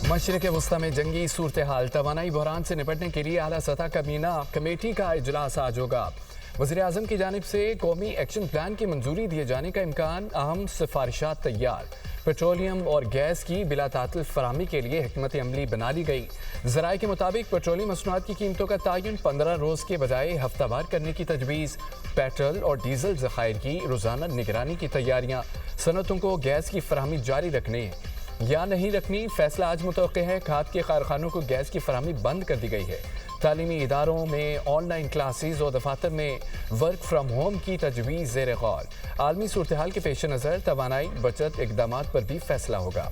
मशरिक़ वस्ता में जंगी सूरत हाल, तवानाई बहरान से निपटने के लिए आला सतह कमीना कमेटी का इजलास आज होगा। वज़ीर-ए-आज़म की जानिब से कौमी एक्शन प्लान की मंजूरी दिए जाने का इम्कान, अहम सिफारिशात तैयार। पेट्रोलियम और गैस की बिला तातिल फराहमी के लिए हिकमत अमली बना ली गई। ज़राए के मुताबिक पेट्रोलियम मसनूआत की कीमतों का तयन 15 रोज़ के बजाय हफ्तावार करने की तजवीज़। पेट्रोल और डीजल ज़खायर की रोज़ाना निगरानी की तैयारियाँ। सनतों को गैस की फराहमी जारी रखने या नहीं रखनी, फैसला आज मुतवक्किल है। खाद के कारखानों को गैस की फराहमी बंद कर दी गई है। तालीमी इदारों में ऑनलाइन क्लासेज और दफातर में वर्क फ्राम होम की तजवीज़ ज़ेर गौर। आलमी सूरत हाल के पेश नज़र तवानाई बचत इकदाम पर भी फैसला होगा।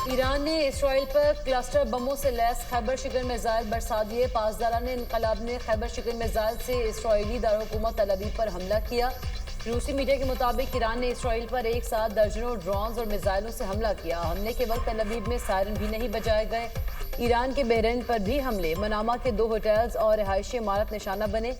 ईरान ने इसराइल पर क्लस्टर बमों से लैस खैबर शिकन मिसाइल बरसा दिए। पासदारान इनकलाब ने खैबर शिकन मिसाइल से इसराइली दारकूमत तल अवीव पर हमला किया। रूसी मीडिया के मुताबिक ईरान ने इसराइल पर एक साथ दर्जनों ड्रोन्स और मिसाइलों से हमला किया। हमले के वक्त तल अवीव में सायरन भी नहीं बजाए गए। ईरान के बहरीन पर भी हमले, मनामा के 2 होटल्स और रिहायशी इमारत निशाना बने।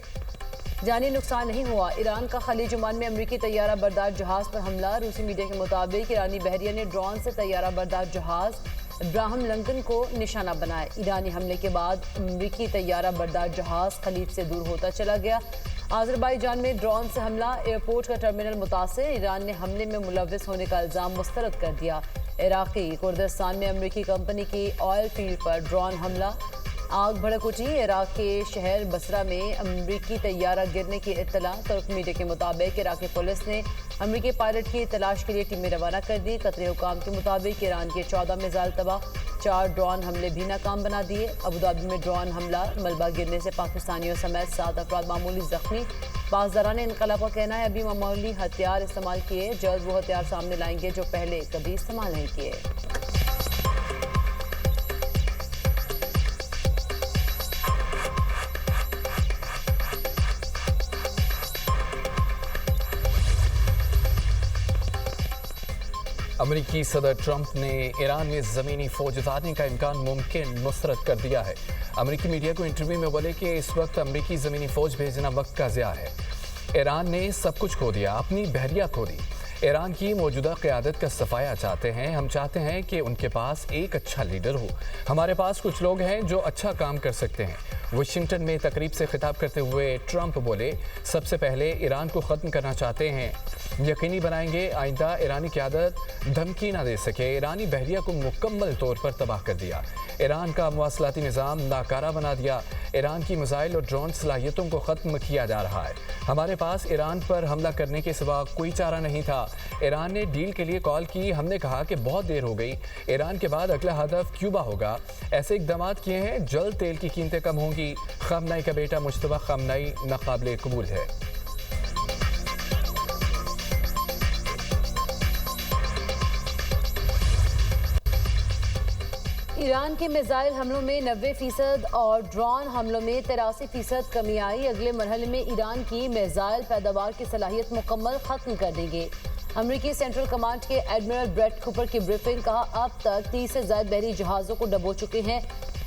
जानी नुकसान नहीं हुआ। ईरान का खलीज ओमान में अमरीकी तैयारा बरदार जहाज पर हमला। रूसी मीडिया के मुताबिक ईरानी बहरिया ने ड्रोन से तैयारा बरदार जहाज इब्राहिम लिंकन को निशाना बनाया। ईरानी हमले के बाद अमरीकी तैयारा बरदार जहाज खलीज से दूर होता चला गया। आज़रबाईजान में ड्रोन से हमला, एयरपोर्ट का टर्मिनल मुतासिर। ईरान ने हमले में मुलव्विस होने का इल्ज़ाम मुस्तरद कर दिया। इराक़ी कुर्दिस्तान में अमरीकी कंपनी की ऑयल फील्ड पर ड्रोन हमला, आग भड़क उठी। इराक के शहर बसरा में अमरीकी तैयारा गिरने की इत्तला। तुर्क मीडिया के मुताबिक इराकी पुलिस ने अमरीकी पायलट की तलाश के लिए टीमें रवाना कर दी। कतरी हुकाम के मुताबिक ईरान के 14 मिसाइल तबाह, 4 ड्रोन हमले भी नाकाम बना दिए। अबूधाबी में ड्रोन हमला, मलबा गिरने से पाकिस्तानियों समेत 7 अफराद मामूली जख्मी। पासदारान इनकलाब का कहना है अभी मामूली हथियार इस्तेमाल किए, जल्द वो हथियार सामने लाएंगे जो पहले कभी इस्तेमाल नहीं किए। अमरीकी सदर ट्रंप ने ईरान में ज़मीनी फौज उतारने का इम्कान मुमकिन मुस्तरद कर दिया है। अमरीकी मीडिया को इंटरव्यू में बोले कि इस वक्त अमरीकी ज़मीनी फौज भेजना वक्त का ज़िया है। ईरान ने सब कुछ खो दिया, अपनी बहरिया खो दी। ईरान की मौजूदा क़यादत का सफाया चाहते हैं। हम चाहते हैं कि उनके पास एक अच्छा लीडर हो। हमारे पास कुछ लोग हैं जो अच्छा काम कर सकते हैं। वाशिंगटन में तकरीब से खिताब करते हुए ट्रंप बोले, सबसे पहले ईरान को ख़त्म करना चाहते हैं, यकीनी बनाएंगे आइंदा ईरानी क़यादत धमकी ना दे सके। ईरानी बहरिया को मुकम्मल तौर पर तबाह कर दिया। ईरान का मवासलाती निज़ाम नाकारा बना दिया। ईरान की मिसाइल और ड्रोन सलाहियतों को ख़त्म किया जा रहा है। हमारे पास ईरान पर हमला करने के सिवा कोई चारा नहीं था। ईरान ने डील के लिए कॉल की, हमने कहा कि बहुत देर हो गई। ईरान के बाद अगला हदफ क्यूबा होगा। ऐसे इक़दाम किए हैं, जल्द तेल की कीमतें कम होंगी। ख़ामनाई का बेटा मुश्तबा ख़ामनाई नाक़ाबिले कबूल है। ईरान के मिसाइल हमलों में 90% और ड्रोन हमलों में 83% कमी आई। अगले मरहले में ईरान की मिसाइल पैदावार की सलाहियत मुकम्मल ख़त्म कर देंगे। अमरीकी सेंट्रल कमांड के एडमिरल ब्रेट कूपर की ब्रीफिंग, कहा अब तक 30 से ज़ायद बहरी जहाज़ों को डबो चुके हैं।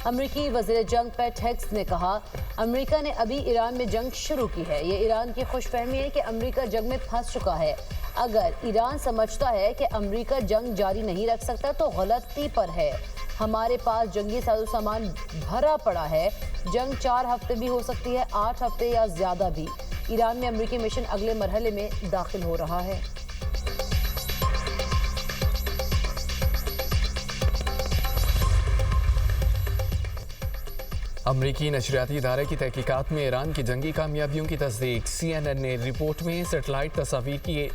अमरीकी वज़ीर जंग पैट हेग्स ने कहा, अमरीका ने अभी ईरान में जंग शुरू की है। ये ईरान की खुशफहमी है कि अमरीका जंग में फंस चुका है। अगर ईरान समझता है कि अमरीका जंग जारी नहीं रख सकता तो गलती पर है। हमारे पास जंगी साजो सामान भरा पड़ा है। जंग 4 हफ्ते भी हो सकती है, 8 हफ्ते या ज़्यादा भी। ईरान में अमरीकी मिशन अगले मरहले में दाखिल हो रहा है। अमरीकी नशरियाती इदारे की तहकीकात में ईरान की जंगी कामयाबियों की तस्दीक। CNN ने रिपोर्ट में सेटेलाइट तस्वीर की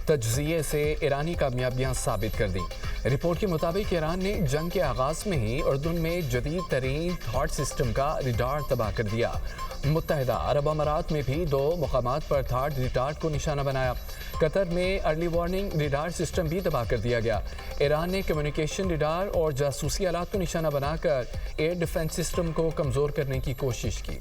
तज्ज़िये से ईरानी कामयाबियां साबित कर दी। रिपोर्ट के मुताबिक ईरान ने जंग के आगाज़ में ही उर्दुन में जदीद तरीन थॉट सिस्टम का रिडार तबाह कर दिया। मुत्तहिदा अरब अमारात में भी 2 मुकामात पर थर्ड रिडार को निशाना बनाया। कतर में अर्ली वार्निंग रिडार सिस्टम भी तबाह कर दिया गया। ईरान ने कम्युनिकेशन रिडार और जासूसी आलात को निशाना बनाकर एयर डिफेंस सिस्टम को कमज़ोर करने की कोशिश की।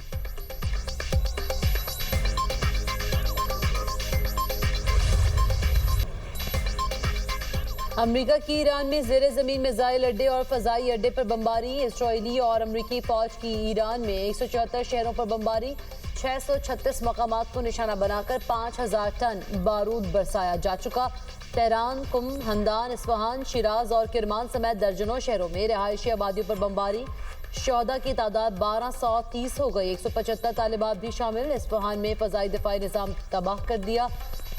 अमरीका की ईरान में ज़ेरे ज़मीन मिसाइल अड्डे और फ़ज़ाई अड्डे पर बमबारी। इसराइली और अमरीकी फ़ौज की ईरान में 174 शहरों पर बमबारी। 636 मकामात को निशाना बनाकर 5000 टन बारूद बरसाया जा चुका। तेहरान, कुम, हमदान, इस्फहान, शिराज और किरमान समेत दर्जनों शहरों में रहायशी आबादियों पर बमबारी। शौदा की तादाद 1230 हो गई। 175 तालिबात भी शामिल। इस्फहान में फजाई दिफाई निज़ाम तबाह कर दिया।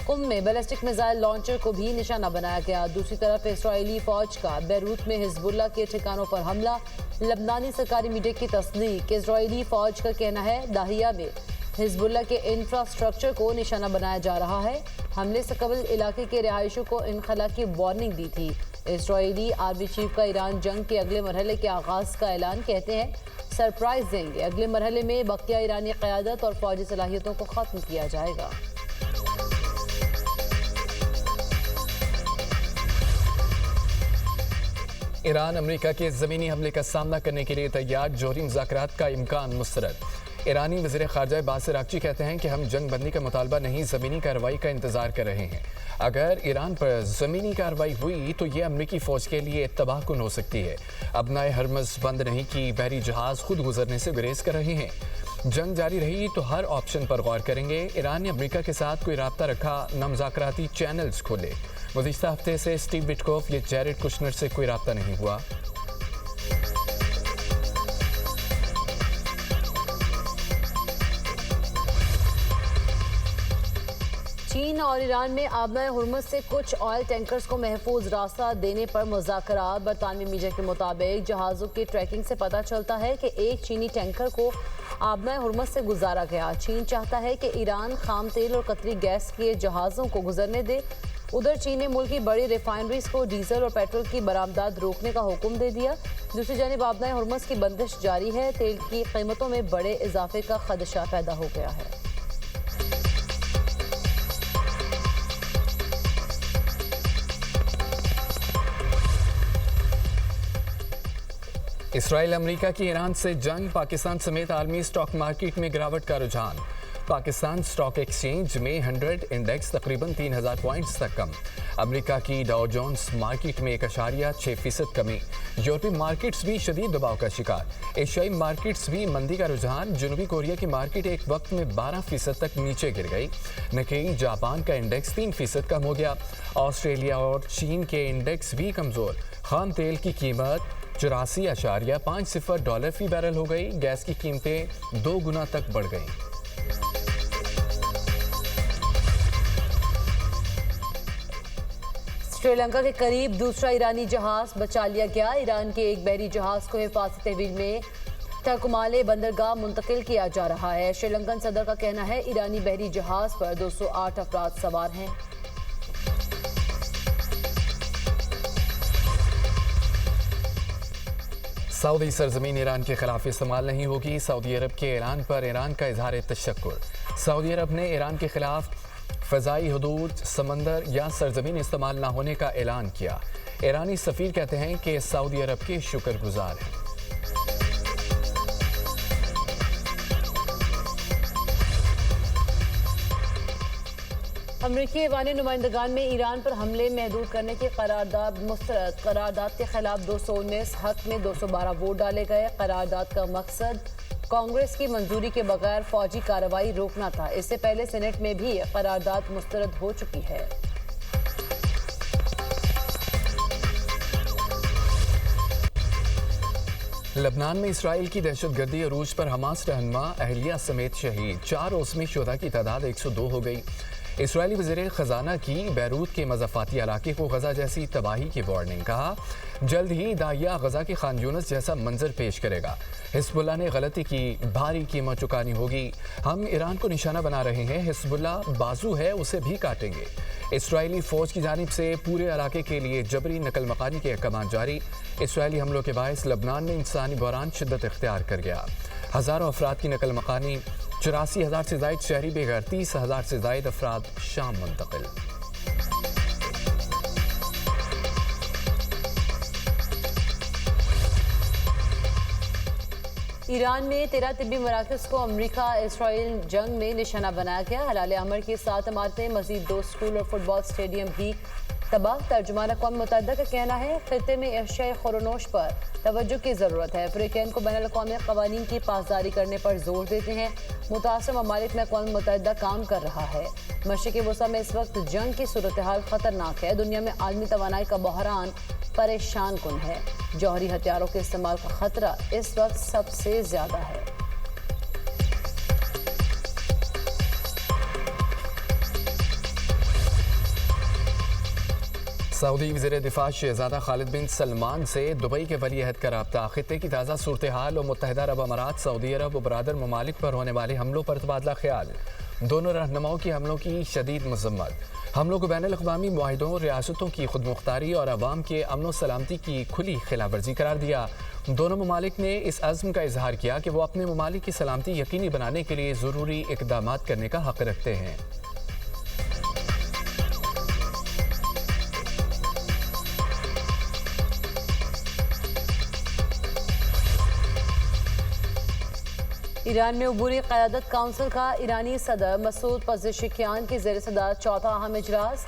कुम में बैलिस्टिक मिसाइल लॉन्चर को भी निशाना बनाया गया। दूसरी तरफ इसराइली फौज का बैरूत में हिजबुल्लाह के ठिकानों पर हमला। लबनानी सरकारी मीडिया की तस्दीक। इसराइली फौज का कहना है दाहिया में हिजबुल्लाह के इंफ्रास्ट्रक्चर को निशाना बनाया जा रहा है। हमले से कबल इलाके के रिहायशियों को इनखला की वार्निंग दी थी। इसराइली आर्मी चीफ का ईरान जंग के अगले मरहले के आगाज का ऐलान। कहते हैं सरप्राइज देंगे। अगले मरहले में बकिया ईरानी क़यादत और फौजी सलाहियतों को ख़त्म किया जाएगा। ईरान अमेरिका के ज़मीनी हमले का सामना करने के लिए तैयार। जोहरी मुज़ाकरात का इम्कान मुस्तरद। ईरानी वज़ीर ख़ारजा बासिर अराग़ची कहते हैं कि हम जंग बंदी का मुतालबा नहीं, ज़मीनी कार्रवाई का इंतज़ार कर रहे हैं। अगर ईरान पर ज़मीनी कार्रवाई हुई तो ये अमेरिकी फ़ौज के लिए तबाहकुन हो सकती है। अपनाए हरमज़ बंद नहीं की बहरी जहाज़ खुद गुजरने से गुरेज कर रहे हैं। जंग जारी रही तो हर ऑप्शन पर गौर करेंगे। ईरान ने अमेरिका के साथ कोई राब्ता रखा न मुज़ाकराती चैनल्स खोले। गुज़िश्ता हफ्ते से स्टीव विटकॉफ या जैरेड कुशनर से कोई राब्ता नहीं हुआ। चीन और ईरान में आबनाए हुर्मुज़ से कुछ ऑयल टैंकर्स को महफूज रास्ता देने पर मुज़ाकरात। बरतानवी मीडिया के मुताबिक जहाज़ों की ट्रैकिंग से पता चलता है कि एक चीनी टैंकर को आबनाए हुर्मुज़ से गुजारा गया। चीन चाहता है कि ईरान खाम तेल और कतरी गैस के जहाज़ों को गुजरने दे। उधर चीन ने मुल्क की बड़ी रिफाइनरीज को डीजल और पेट्रोल की बरामदात रोकने का हुक्म दे दिया। दूसरी जानिब आबनाए हुर्मुज़ की बंदिश जारी है। तेल की कीमतों में बड़े इजाफे का खदशा पैदा हो गया है। इसराइल अमेरिका की ईरान से जंग। पाकिस्तान समेत आलमी स्टॉक मार्केट में गिरावट का रुझान। पाकिस्तान स्टॉक एक्सचेंज में 100 इंडेक्स तकरीबन 3000 पॉइंट्स तक कम। अमेरिका की डाउ जोन्स मार्केट में 1.6% कमी। यूरोपीय मार्केट्स भी शदीद दबाव का शिकार। एशियाई मार्केट्स भी मंदी का रुझान। जनूबी कोरिया की मार्केट एक वक्त में 12% तक नीचे गिर गई। निक्केई जापान का इंडेक्स 3% कम हो गया। ऑस्ट्रेलिया और चीन के इंडेक्स भी कमज़ोर। खाम तेल की कीमत 84.50 डॉलर फी बैरल हो गई। गैस की कीमतें 2 गुना तक बढ़ गईं। श्रीलंका के करीब दूसरा ईरानी जहाज बचा लिया गया। ईरान के एक बहरी जहाज को हिफाजती तहवील में तकुमाले बंदरगाह मुंतकिल किया जा रहा है। श्रीलंकन सदर का कहना है ईरानी बहरी जहाज पर 208 अफराद सवार हैं। सऊदी सरजमीन ईरान के खिलाफ इस्तेमाल नहीं होगी। सऊदी अरब के ऐलान पर ईरान का इजहार तशक्कुर। सऊदी अरब ने ईरान के खिलाफ फ़ज़ाई हदूद, समंदर या सरजमीन इस्तेमाल न होने का ऐलान किया। ईरानी सफ़ीर कहते हैं कि सऊदी अरब के शुक्रगुजार हैं। अमरीकी ऐवान नुमाइंदगान में ईरान पर हमले महदूद करने की करारदाद मुस्तरद। करारदाद के खिलाफ 219, हक में 212 वोट डाले गए। करारदाद का मकसद कांग्रेस की मंजूरी के बगैर फौजी कार्रवाई रोकना था। इससे पहले सेनेट में भी करारदाद मुस्तरद हो चुकी है। लबनान में इसराइल की दहशतगर्दी अरूज पर हमास रहनुमा अहलिया समेत शहीद। 4 रोज़मी शुहदा की तादाद 102 हो गई। इसराइली वज़ीर ख़जाना की बैरूत के मज़ाफ़ाती इलाके को गज़ा जैसी तबाही की वार्निंग। कहा जल्द ही दाहिया गज़ा के खान यूनिस जैसा मंजर पेश करेगा। हिज़्बुल्लाह ने गलती की, भारी कीमत चुकानी होगी। हम ईरान को निशाना बना रहे हैं। हिज़्बुल्लाह बाजू है, उसे भी काटेंगे। इसराइली फ़ौज की जानिब से पूरे इलाके के लिए जबरी नकल मकानी के अहकाम जारी। इसराइली हमलों के बायस लबनान में इंसानी बहरान शिद्दत इख्तियार कर गया। हज़ारों अफराद की नकल मकानी। 84,000 से ज़ायद शहरी बेघर। 30,000 से ज़ायद अफराद शाम मुंतकिल। ईरान में 13 तिब्बी मराकज़ को अमरीका इसराइल जंग में निशाना बनाया गया। हलाल अमर की 7 इमारतें, मजीद 2 स्कूल और फुटबॉल स्टेडियम भी तबाह। तर्जुमान अक़वाम मुत्तहिदा का कहना है खित्ते में एशियाई खुरनोश पर तवज्जो की ज़रूरत है। अफ्रीकन को बैनुल अक़वामी क़वानीन की पासदारी करने पर जोर देते हैं। मुतासर ममालिक में अक़वाम मुत्तहिदा काम कर रहा है। मशरिक़ी वसा में इस वक्त जंग की सूरत हाल ख़तरनाक है। दुनिया में आलमी तवानाई का बहरान परेशान कुन है। जौहरी हथियारों के इस्तेमाल का खतरा इस वक्त सबसे ज़्यादा है। सऊदी वज़ीर दिफा शहजादा खालिद बिन सलमान से दुबई के वली अहद का रब्ता, खित्ते की ताज़ा सूरत हाल और मुत्तहिदा अरब अमारात, सऊदी अरब और बरादर ममालिक पर होने वाले हमलों पर तबादला ख्याल। दोनों रहनुमाओं की हमलों की शदीद मज़म्मत। हमलों को बैनुल अक़वामी मुआहिदों, रियासतों की खुदमुख्तारी और अवाम के अमन सलामती की खुली खिलाफवर्जी करार दिया। दोनों ममालिक ने इस अज़्म का इजहार किया कि वो अपने ममालिक की सलामती यकीनी बनाने के लिए ज़रूरी इक़दामात करने का हक़ रखते हैं। ईरान में अबूरी क़यादत काउंसिल का ईरानी सदर मसूद पज़ेशिकियान की ज़ेर सदारत चौथा अहम इजलास।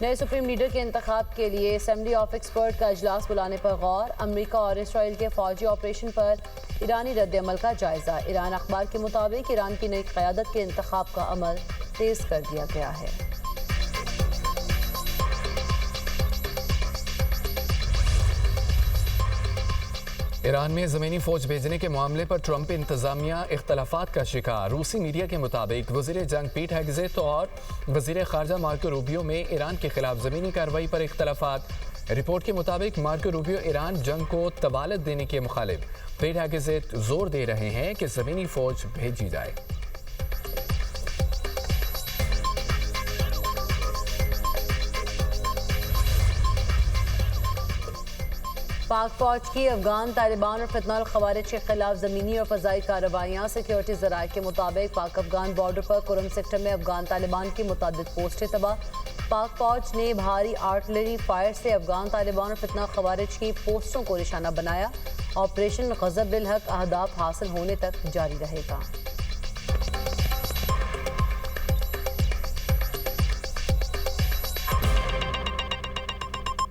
नए सुप्रीम लीडर के इंतखाब के लिए असेंबली ऑफ एक्सपर्ट का इजलास बुलाने पर गौर। अमरीका और इसराइल के फौजी ऑपरेशन पर ईरानी रद्द-ए-अमल का जायजा। ईरान अखबार के मुताबिक ईरान की नई क़यादत के इंतखाब का अमल तेज़ कर दिया गया है। ईरान में ज़मीनी फ़ौज भेजने के मामले पर ट्रंप इंतज़ामिया इख्तलाफात का शिकार। रूसी मीडिया के मुताबिक वज़ीर जंग पीट हेगेज़ेट और वज़ीर ख़ारजा मार्को रूबियो में ईरान के खिलाफ ज़मीनी कार्रवाई पर इख्तलाफात। रिपोर्ट के मुताबिक मार्को रूबियो ईरान जंग को तवालत देने के मुखालिफ। पीट हेगेज़ेट जोर दे रहे हैं कि ज़मीनी फ़ौज भेजी जाए। पाक फौज की अफगान तालिबान और फितनाल खवारिज के खिलाफ ज़मीनी और फ़ज़ाई कार्रवाइयाँ। सिक्योरिटी ज़राए के मुताबिक पाक अफगान बॉर्डर पर कुरम सेक्टर में अफगान तालिबान की मुतअद्दिद पोस्टें तबाह। पाक फौज ने भारी आर्टिलरी फायर से अफगान तालिबान और फितना खवारिज की पोस्टों को निशाना बनाया। ऑपरेशन ग़ज़ब बिल हक अहदाफ हासिल होने तक जारी रहेगा।